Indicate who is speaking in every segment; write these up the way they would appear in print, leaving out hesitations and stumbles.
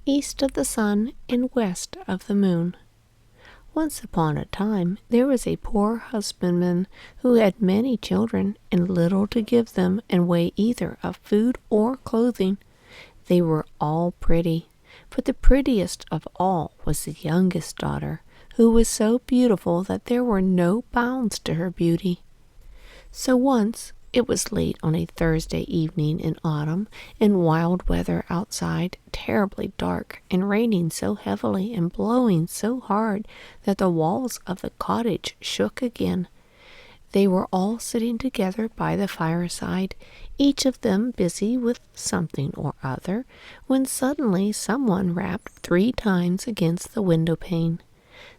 Speaker 1: east of the sun and west of the moon. Once upon a time there was a poor husbandman who had many children and little to give them in way either of food or clothing. They were all pretty, but the prettiest of all was the youngest daughter, who was so beautiful that there were no bounds to her beauty. So once, it was late on a Thursday evening in autumn, and wild weather outside, terribly dark, and raining so heavily and blowing so hard that the walls of the cottage shook again. They were all sitting together by the fireside, each of them busy with something or other, when suddenly someone rapped 3 times against the window pane.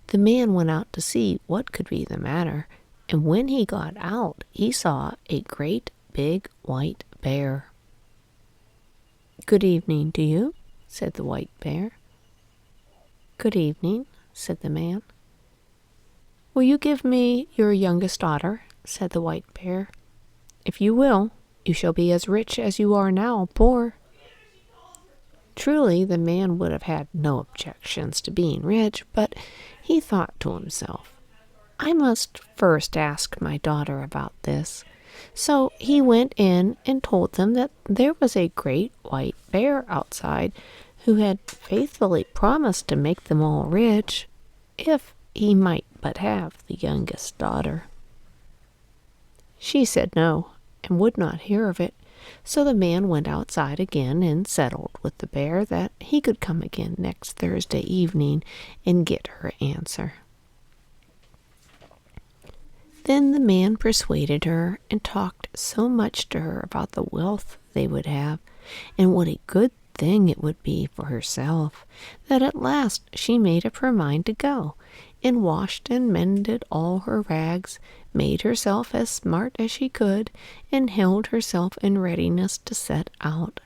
Speaker 1: The man went out to see what could be the matter, and when he got out, he saw a great big white bear. "Good evening to you," said the white bear. "Good evening," said the man. "Will you give me your youngest daughter?" said the white bear. "If you will, you shall be as rich as you are now poor." Truly, the man would have had no objections to being rich, but he thought to himself, "I must first ask my daughter about this." So he went in and told them that there was a great white bear outside who had faithfully promised to make them all rich, if he might but have the youngest daughter. She said no, and would not hear of it. So the man went outside again and settled with the bear that he could come again next Thursday evening and get her answer. Then the man persuaded her and talked so much to her about the wealth they would have, and what a good thing it would be for herself, that at last she made up her mind to go, and washed and mended all her rags, made herself as smart as she could, and held herself in readiness to set out.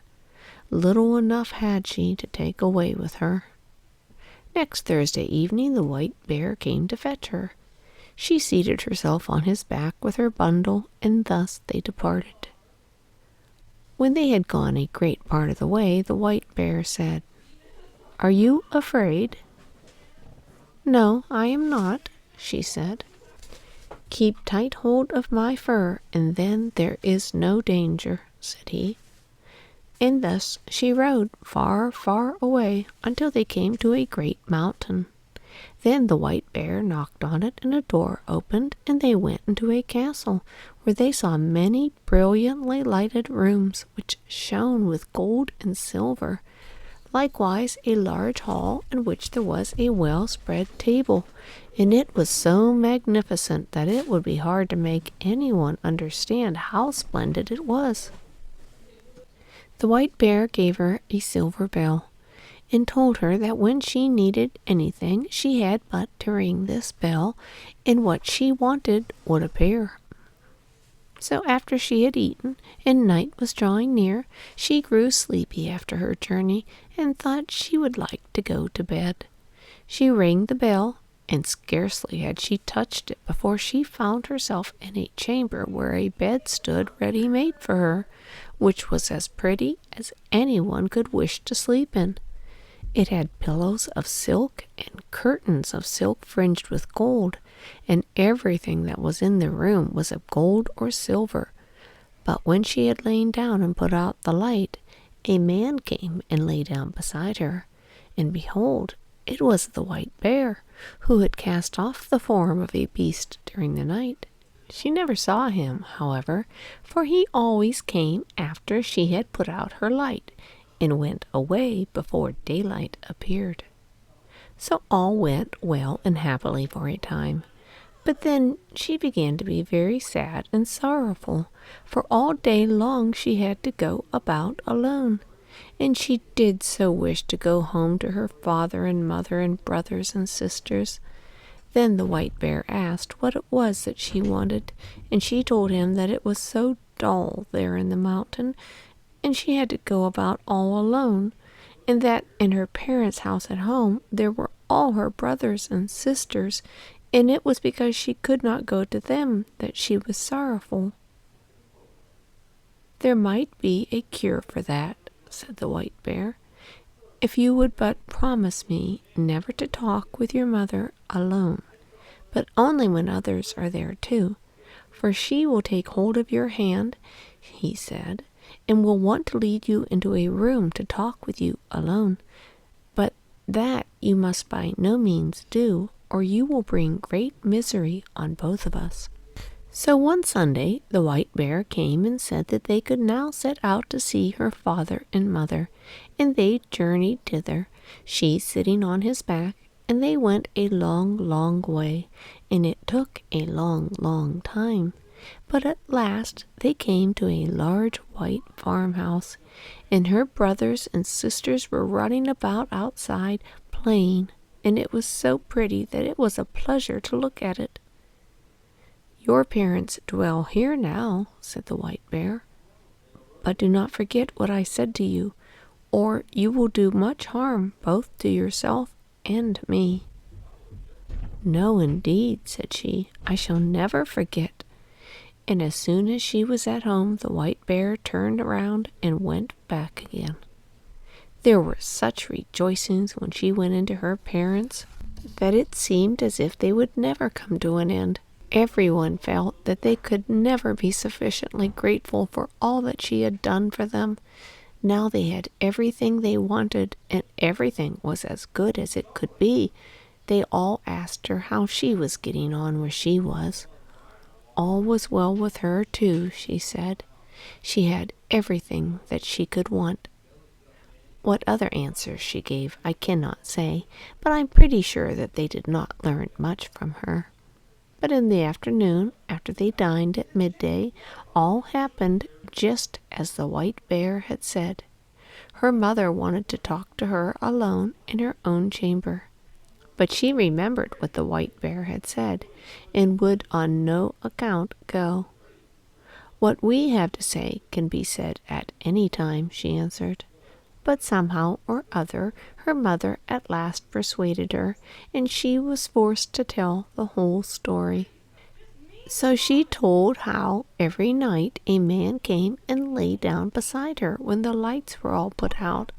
Speaker 1: Little enough had she to take away with her. Next Thursday evening the white bear came to fetch her. She seated herself on his back with her bundle, and thus they departed. When they had gone a great part of the way, the white bear said, "Are you afraid?" "No, I am not," she said. "Keep tight hold of my fur, and then there is no danger," said he. And thus she rode far, far away until they came to a great mountain. Then the white bear knocked on it, and a door opened, and they went into a castle, where they saw many brilliantly lighted rooms, which shone with gold and silver. Likewise a large hall, in which there was a well-spread table, and it was so magnificent that it would be hard to make anyone understand how splendid it was. The white bear gave her a silver bell, and told her that when she needed anything she had but to ring this bell, and what she wanted would appear. So after she had eaten, and night was drawing near, she grew sleepy after her journey, and thought she would like to go to bed. She rang the bell, and scarcely had she touched it before she found herself in a chamber where a bed stood ready made for her, which was as pretty as anyone could wish to sleep in. It had pillows of silk and curtains of silk fringed with gold, and everything that was in the room was of gold or silver. But when she had lain down and put out the light, a man came and lay down beside her, and behold, it was the white bear, who had cast off the form of a beast during the night. She never saw him, however, for he always came after she had put out her light, and went away before daylight appeared. So all went well and happily for a time. But then she began to be very sad and sorrowful, for all day long she had to go about alone, and she did so wish to go home to her father and mother and brothers and sisters. Then the white bear asked what it was that she wanted, and she told him that it was so dull there in the mountain, and she had to go about all alone, and that in her parents' house at home there were all her brothers and sisters, and it was because she could not go to them that she was sorrowful. "There might be a cure for that," said the white bear. If you would but promise me never to talk with your mother alone, but only when others are there too, for she will take hold of your hand, he said, and will want to lead you into a room to talk with you alone. But that you must by no means do, or you will bring great misery on both of us. So one Sunday the white bear came and said that they could now set out to see her father and mother, and they journeyed thither, she sitting on his back, and they went a long, long way, and it took a long, long time. But at last they came to a large white farmhouse, and her brothers and sisters were running about outside playing, and it was so pretty that it was a pleasure to look at it. Your parents dwell here now, said the white bear, but do not forget what I said to you, or you will do much harm both to yourself and me. No, indeed, said she, I shall never forget. And as soon as she was at home, the white bear turned around and went back again. There were such rejoicings when she went into her parents that it seemed as if they would never come to an end. Everyone felt that they could never be sufficiently grateful for all that she had done for them. Now they had everything they wanted, and everything was as good as it could be. They all asked her how she was getting on where she was. All was well with her, too, she said. She had everything that she could want. What other answers she gave I cannot say, but I'm pretty sure that they did not learn much from her. But in the afternoon, after they dined at midday, all happened just as the white bear had said. Her mother wanted to talk to her alone in her own chamber. But she remembered what the white bear had said, and would on no account go. What we have to say can be said at any time, she answered. But somehow or other her mother at last persuaded her, and she was forced to tell the whole story. So she told how every night a man came and lay down beside her when the lights were all put out,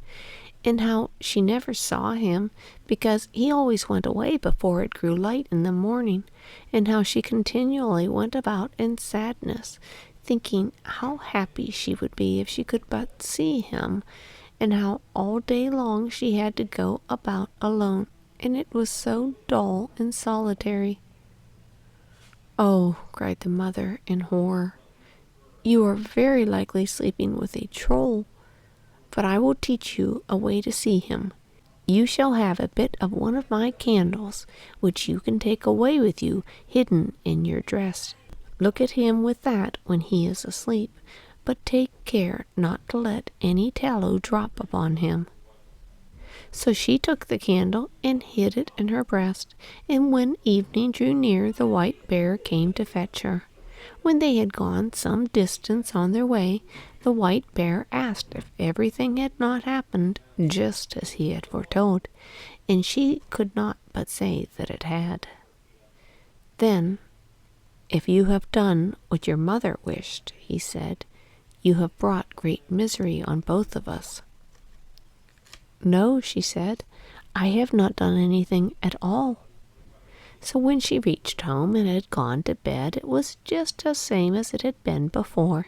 Speaker 1: and how she never saw him because he always went away before it grew light in the morning, and how she continually went about in sadness, thinking how happy she would be if she could but see him, and how all day long she had to go about alone, and it was so dull and solitary. Oh, cried the mother in horror, you are very likely sleeping with a troll, but I will teach you a way to see him. You shall have a bit of one of my candles, which you can take away with you hidden in your dress. Look at him with that when he is asleep, but take care not to let any tallow drop upon him. So she took the candle and hid it in her breast, and when evening drew near, the white bear came to fetch her. When they had gone some distance on their way, the white bear asked if everything had not happened just as he had foretold, and she could not but say that it had. Then, if you have done what your mother wished, he said, you have brought great misery on both of us. No, she said, I have not done anything at all. So when she reached home and had gone to bed, it was just the same as it had been before.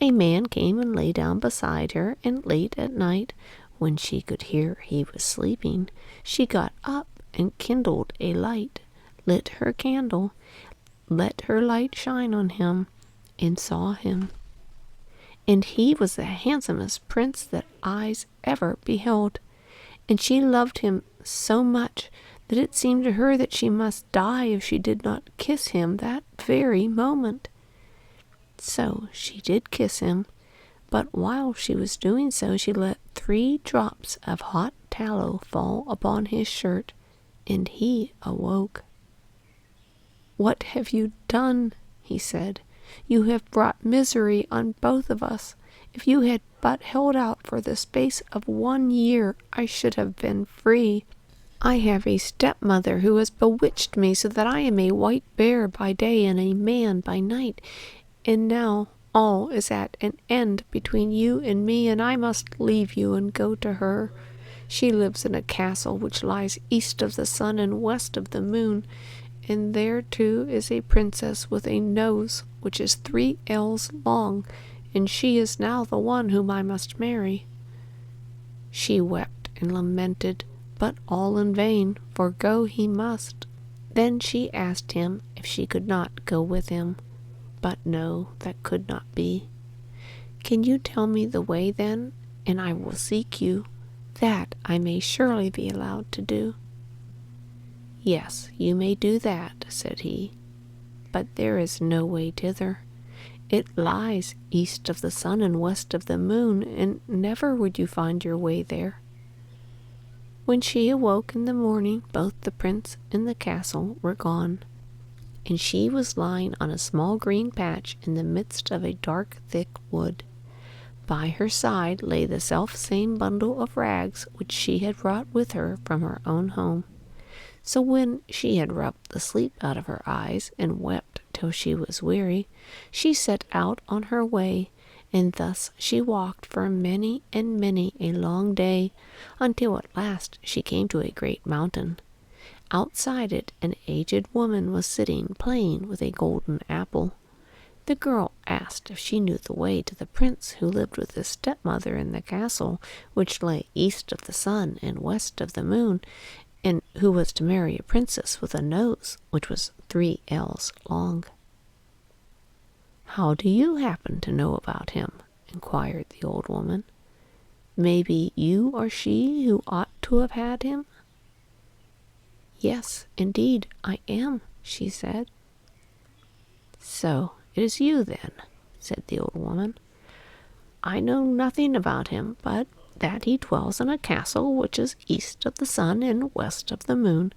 Speaker 1: A man came and lay down beside her, and late at night, when she could hear he was sleeping, she got up and kindled a light, lit her candle, let her light shine on him, and saw him. And he was the handsomest prince that eyes ever beheld, and she loved him so much that it seemed to her that she must die if she did not kiss him that very moment. So she did kiss him, but while she was doing so, she let 3 drops of hot tallow fall upon his shirt, and he awoke. What have you done? He said. You have brought misery on both of us. If you had but held out for the space of 1 year, I should have been free. I have a stepmother who has bewitched me so that I am a white bear by day and a man by night, and now all is at an end between you and me, and I must leave you and go to her. She lives in a castle which lies east of the sun and west of the moon, and there too is a princess with a nose which is 3 ells long, and she is now the one whom I must marry." She wept and lamented, but all in vain, for go he must. Then she asked him if she could not go with him, but no, that could not be. "Can you tell me the way then, and I will seek you? That I may surely be allowed to do." "Yes, you may do that," said he, "but there is no way thither. It lies east of the sun and west of the moon, and never would you find your way there." When she awoke in the morning, both the prince and the castle were gone, and she was lying on a small green patch in the midst of a dark, thick wood. By her side lay the self-same bundle of rags which she had brought with her from her own home. So when she had rubbed the sleep out of her eyes and wept till she was weary, she set out on her way, and thus she walked for many and many a long day, until at last she came to a great mountain. Outside it an aged woman was sitting playing with a golden apple. The girl asked if she knew the way to the prince who lived with his stepmother in the castle which lay east of the sun and west of the moon, and who was to marry a princess with a nose which was 3 ells long. "How do you happen to know about him?" inquired the old woman. "Maybe you are she who ought to have had him?" "Yes, indeed, I am," she said. "So it is you, then," said the old woman. "I know nothing about him, but that he dwells in a castle which is east of the sun and west of the moon.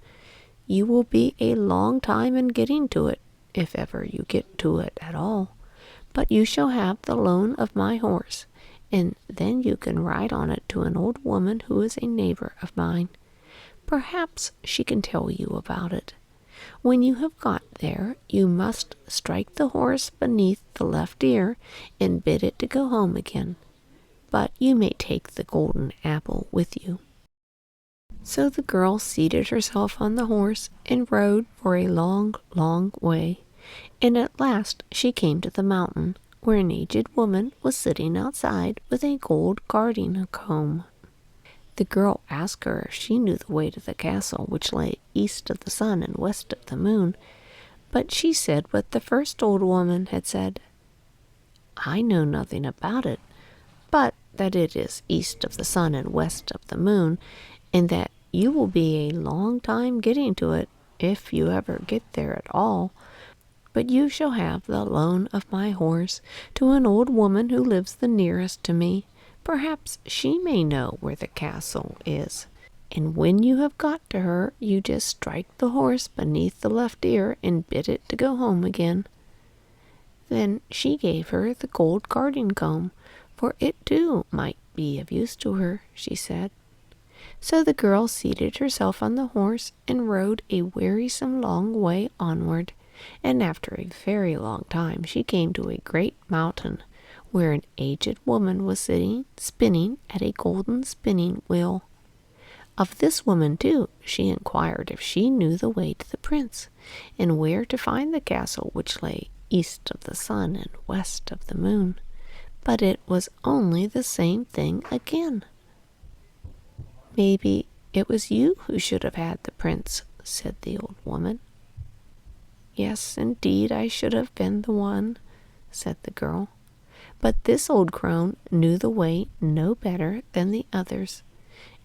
Speaker 1: You will be a long time in getting to it, if ever you get to it at all. But you shall have the loan of my horse, and then you can ride on it to an old woman who is a neighbor of mine. Perhaps she can tell you about it. When you have got there, you must strike the horse beneath the left ear and bid it to go home again. But you may take the golden apple with you." So the girl seated herself on the horse and rode for a long, long way, and at last she came to the mountain, where an aged woman was sitting outside with a gold garden comb. The girl asked her if she knew the way to the castle which lay east of the sun and west of the moon, but she said what the first old woman had said. "I know nothing about it, but that it is east of the sun and west of the moon, and that you will be a long time getting to it, if you ever get there at all. But you shall have the loan of my horse to an old woman who lives the nearest to me. Perhaps she may know where the castle is. And when you have got to her, you just strike the horse beneath the left ear and bid it to go home again." Then she gave her the gold garden comb, for it too might be of use to her, she said. So the girl seated herself on the horse and rode a wearisome long way onward, and after a very long time she came to a great mountain, where an aged woman was sitting spinning at a golden spinning wheel. Of this woman too she inquired if she knew the way to the prince, and where to find the castle which lay east of the sun and west of the moon. But it was only the same thing again. "Maybe it was you who should have had the prince," said the old woman. "Yes, indeed, I should have been the one," said the girl. But this old crone knew the way no better than the others.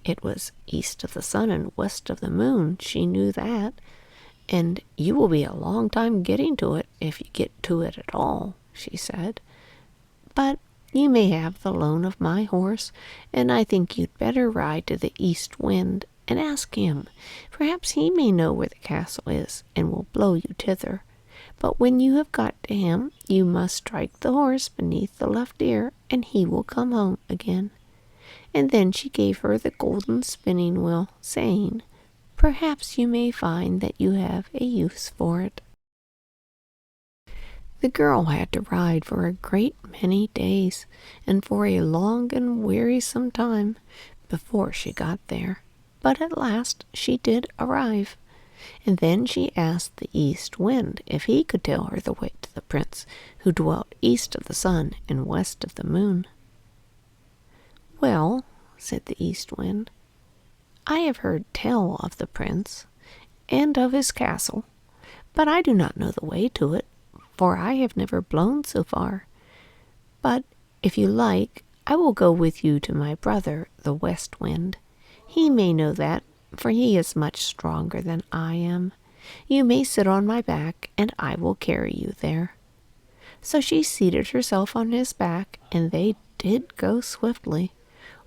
Speaker 1: It was east of the sun and west of the moon, she knew that, and you will be a long time getting to it, if you get to it at all, she said. But you may have the loan of my horse, and I think you'd better ride to the east wind and ask him. Perhaps he may know where the castle is, and will blow you thither. But when you have got to him, you must strike the horse beneath the left ear, and he will come home again." And then she gave her the golden spinning wheel, saying, "Perhaps you may find that you have a use for it." The girl had to ride for a great many days, and for a long and wearisome time, before she got there, but at last she did arrive. And then she asked the east wind if he could tell her the way to the prince who dwelt east of the sun and west of the moon. "Well," said the east wind, "I have heard tell of the prince and of his castle, but I do not know the way to it, for I have never blown so far. But if you like, I will go with you to my brother, the west wind. He may know that, for he is much stronger than I am. You may sit on my back, and I will carry you there." So she seated herself on his back, and they did go swiftly.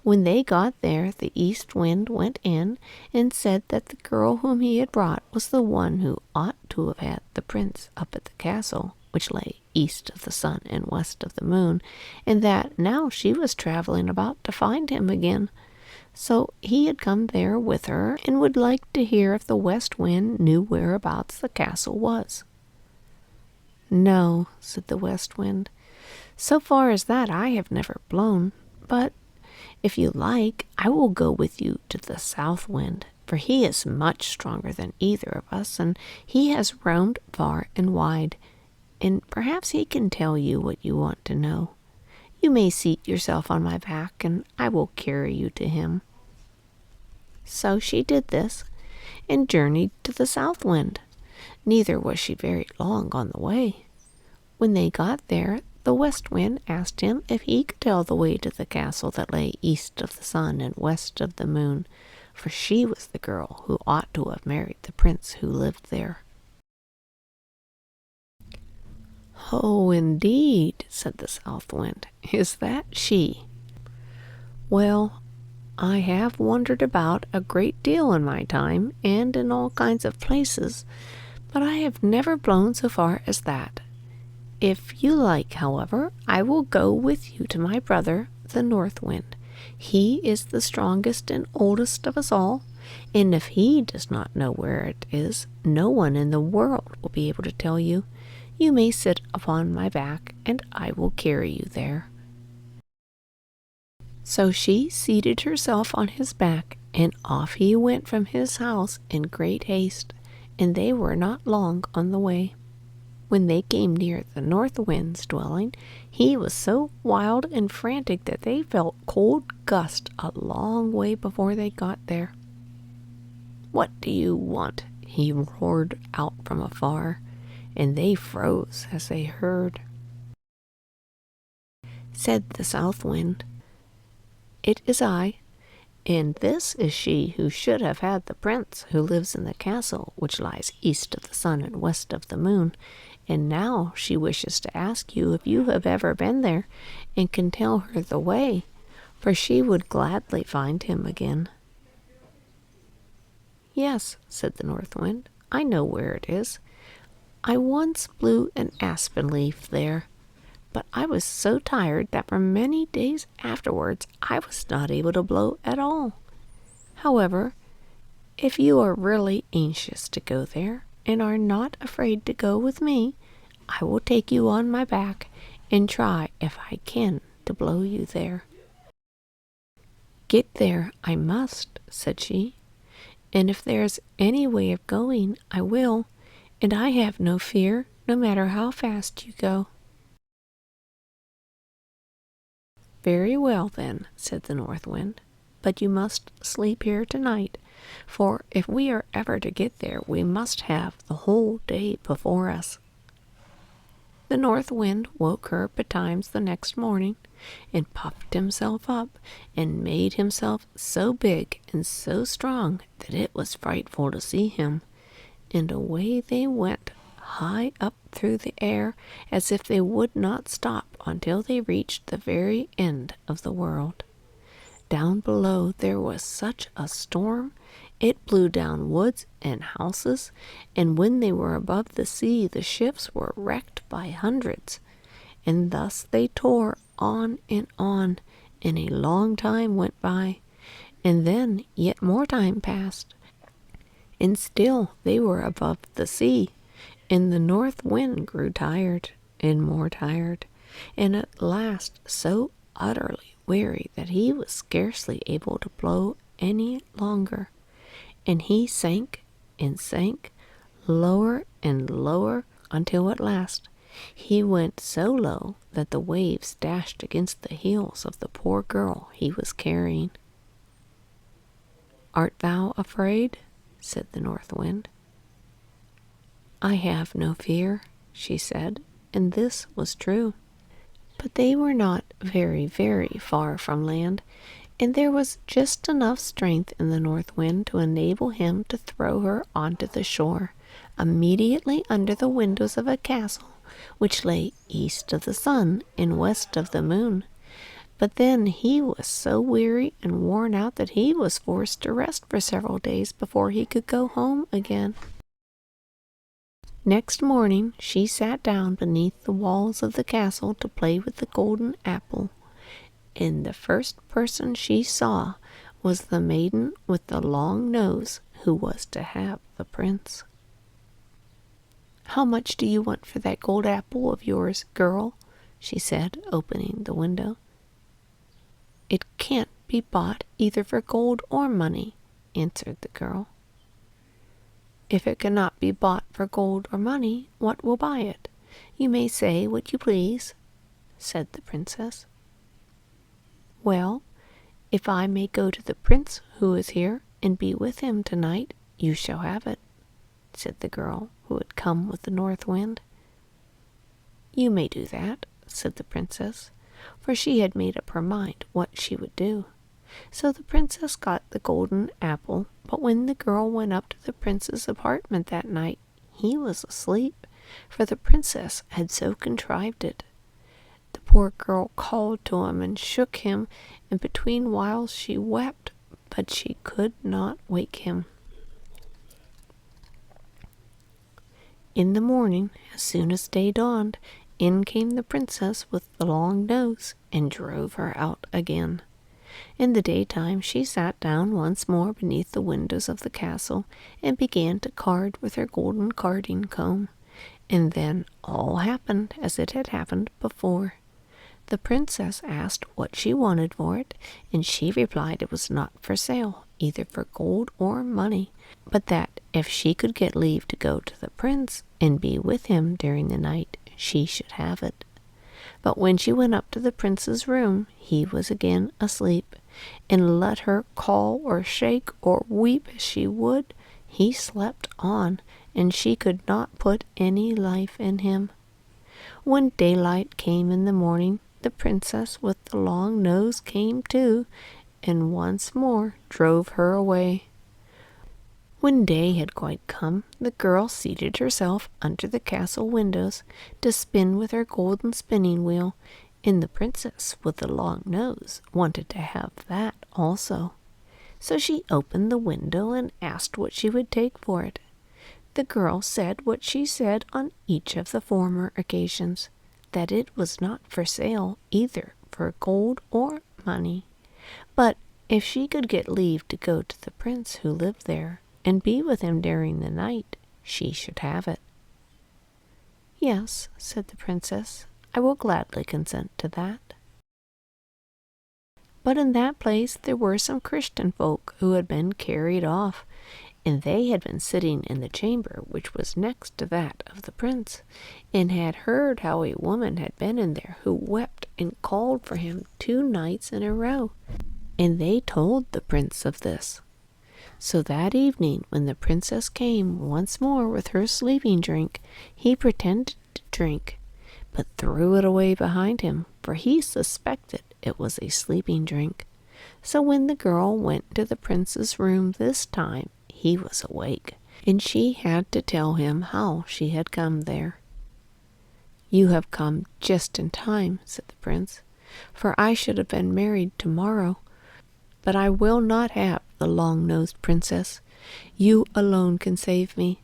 Speaker 1: When they got there, the east wind went in and said that the girl whom he had brought was the one who ought to have had the prince up at the castle, which lay east of the sun and west of the moon, and that now she was traveling about to find him again. So he had come there with her, and would like to hear if the west wind knew whereabouts the castle was. "No," said the west wind, "so far as that I have never blown, but if you like, I will go with you to the south wind, for he is much stronger than either of us, and he has roamed far and wide, and perhaps he can tell you what you want to know. You may seat yourself on my back, and I will carry you to him." So she did this, and journeyed to the south wind. Neither was she very long on the way. When they got there, the west wind asked him if he could tell the way to the castle that lay east of the sun and west of the moon, for she was the girl who ought to have married the prince who lived there. "Oh, indeed," said the south wind. "Is that she? Well, I have wandered about a great deal in my time, and in all kinds of places, but I have never blown so far as that. If you like, however, I will go with you to my brother, the north wind. He is the strongest and oldest of us all, and if he does not know where it is, no one in the world will be able to tell you. You may sit upon my back, and I will carry you there." So she seated herself on his back, and off he went from his house in great haste, and they were not long on the way. When they came near the north wind's dwelling, he was so wild and frantic that they felt cold gusts a long way before they got there. "What do you want?" he roared out from afar, and they froze as they heard. Said the south wind, "It is I, and this is she who should have had the prince who lives in the castle which lies east of the sun and west of the moon, and now she wishes to ask you if you have ever been there and can tell her the way, for she would gladly find him again." "Yes," said the north wind, "I know where it is. I once blew an aspen leaf there, but I was so tired that for many days afterwards I was not able to blow at all. However, if you are really anxious to go there, and are not afraid to go with me, I will take you on my back and try if I can to blow you there." "Get there I must," said she, "and if there is any way of going, I will, and I have no fear, no matter how fast you go." "Very well, then," said the north wind, "but you must sleep here tonight, for if we are ever to get there, we must have the whole day before us." The north wind woke her betimes the next morning, and puffed himself up, and made himself so big and so strong that it was frightful to see him, and away they went, high up through the air, as if they would not stop until they reached the very end of the world. Down below there was such a storm, it blew down woods and houses, and when they were above the sea, the ships were wrecked by hundreds. And thus they tore on, and a long time went by, and then yet more time passed, and still they were above the sea, and the north wind grew tired and more tired, and at last so utterly weary that he was scarcely able to blow any longer, and he sank and sank lower and lower until at last he went so low that the waves dashed against the heels of the poor girl he was carrying. "Art thou afraid?" said the North Wind. "I have no fear," she said, and this was true. But they were not very, very far from land, and there was just enough strength in the North Wind to enable him to throw her onto the shore, immediately under the windows of a castle which lay east of the sun and west of the moon. But then he was so weary and worn out that he was forced to rest for several days before he could go home again. Next morning she sat down beneath the walls of the castle to play with the golden apple, and the first person she saw was the maiden with the long nose who was to have the prince. "How much do you want for that gold apple of yours, girl?" she said, opening the window. "It can't be bought either for gold or money," answered the girl. "If it cannot be bought for gold or money, what will buy it? You may say what you please," said the princess. "Well, if I may go to the prince who is here and be with him tonight, you shall have it," said the girl who had come with the North Wind. "You may do that," said the princess, for she had made up her mind what she would do. So the princess got the golden apple, but when the girl went up to the prince's apartment that night, he was asleep, for the princess had so contrived it. The poor girl called to him and shook him, and between whiles she wept, but she could not wake him. In the morning, as soon as day dawned, in came the princess with the long nose and drove her out again. In the daytime she sat down once more beneath the windows of the castle and began to card with her golden carding comb, and then all happened as it had happened before. The princess asked what she wanted for it, and she replied it was not for sale, either for gold or money, but that if she could get leave to go to the prince and be with him during the night, she should have it. But when she went up to the prince's room, he was again asleep, and let her call or shake or weep as she would, he slept on, and she could not put any life in him. When daylight came in the morning, the princess with the long nose came too, and once more drove her away. When day had quite come, the girl seated herself under the castle windows to spin with her golden spinning wheel, and the princess with the long nose wanted to have that also. So she opened the window and asked what she would take for it. The girl said what she said on each of the former occasions, that it was not for sale either for gold or money, but if she could get leave to go to the prince who lived there and be with him during the night, she should have it. "Yes," said the princess, "I will gladly consent to that." But in that place there were some Christian folk who had been carried off, and they had been sitting in the chamber which was next to that of the prince, and had heard how a woman had been in there who wept and called for him 2 nights in a row, and they told the prince of this. So that evening, when the princess came once more with her sleeping drink, he pretended to drink, but threw it away behind him, for he suspected it was a sleeping drink. So when the girl went to the prince's room this time, he was awake, and she had to tell him how she had come there. "You have come just in time," said the prince, "for I should have been married tomorrow. But I will not have the long-nosed princess. You alone can save me.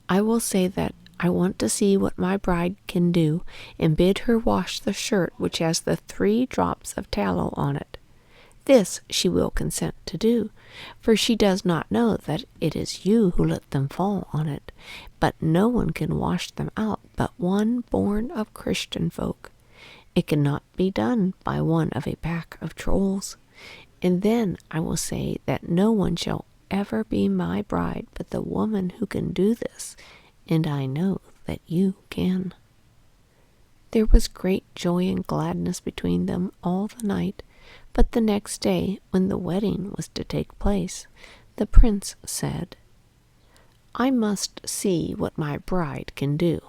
Speaker 1: I will say that I want to see what my bride can do, and bid her wash the shirt which has the 3 drops of tallow on it. This she will consent to do, for she does not know that it is you who let them fall on it, but no one can wash them out but one born of Christian folk. It cannot be done by one of a pack of trolls. And then I will say that no one shall ever be my bride but the woman who can do this, and I know that you can." There was great joy and gladness between them all the night, but the next day, when the wedding was to take place, the prince said, "I must see what my bride can do."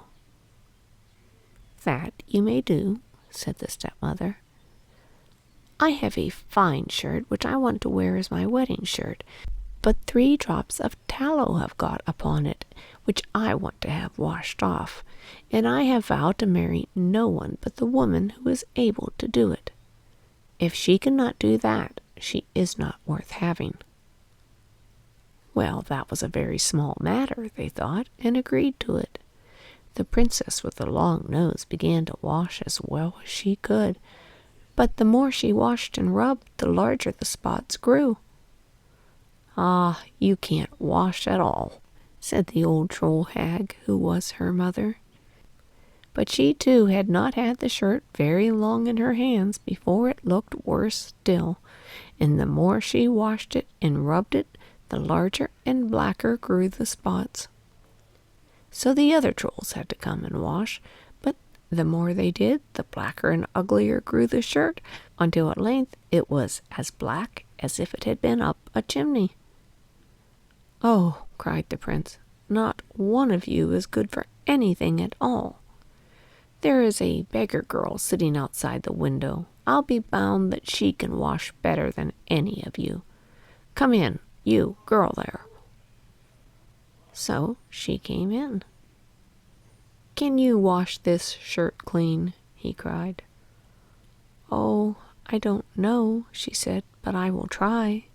Speaker 1: "That you may do," said the stepmother. "I have a fine shirt which I want to wear as my wedding shirt, but 3 drops of tallow have got upon it, which I want to have washed off, and I have vowed to marry no one but the woman who is able to do it. If she cannot do that, she is not worth having." Well, that was a very small matter, they thought, and agreed to it. The princess with the long nose began to wash as well as she could, but the more she washed and rubbed, the larger the spots grew. "Ah, you can't wash at all," said the old troll hag, who was her mother. But she too had not had the shirt very long in her hands before it looked worse still, and the more she washed it and rubbed it, the larger and blacker grew the spots. So the other trolls had to come and wash, but the more they did, the blacker and uglier grew the shirt, until at length it was as black as if it had been up a chimney. "Oh," cried the prince, "not one of you is good for anything at all. There is a beggar girl sitting outside the window. I'll be bound that she can wash better than any of you. Come in, you girl there." So she came in. "Can you wash this shirt clean?" he cried. "Oh, I don't know," she said, "but I will try."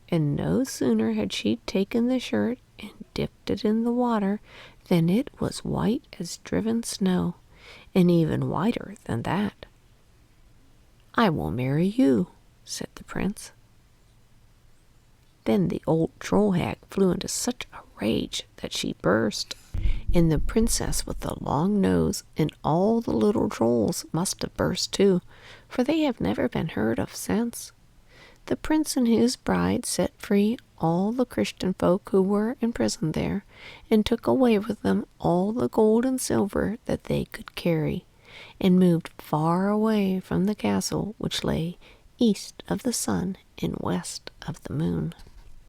Speaker 1: And no sooner had she taken the shirt and dipped it in the water than it was white as driven snow, and even whiter than that. "I will marry you," said the prince. Then the old troll hag flew into such a rage that she burst, and the princess with the long nose and all the little trolls must have burst too, for they have never been heard of since. The prince and his bride set free all the Christian folk who were imprisoned there, and took away with them all the gold and silver that they could carry, and moved far away from the castle which lay east of the sun and west of the moon.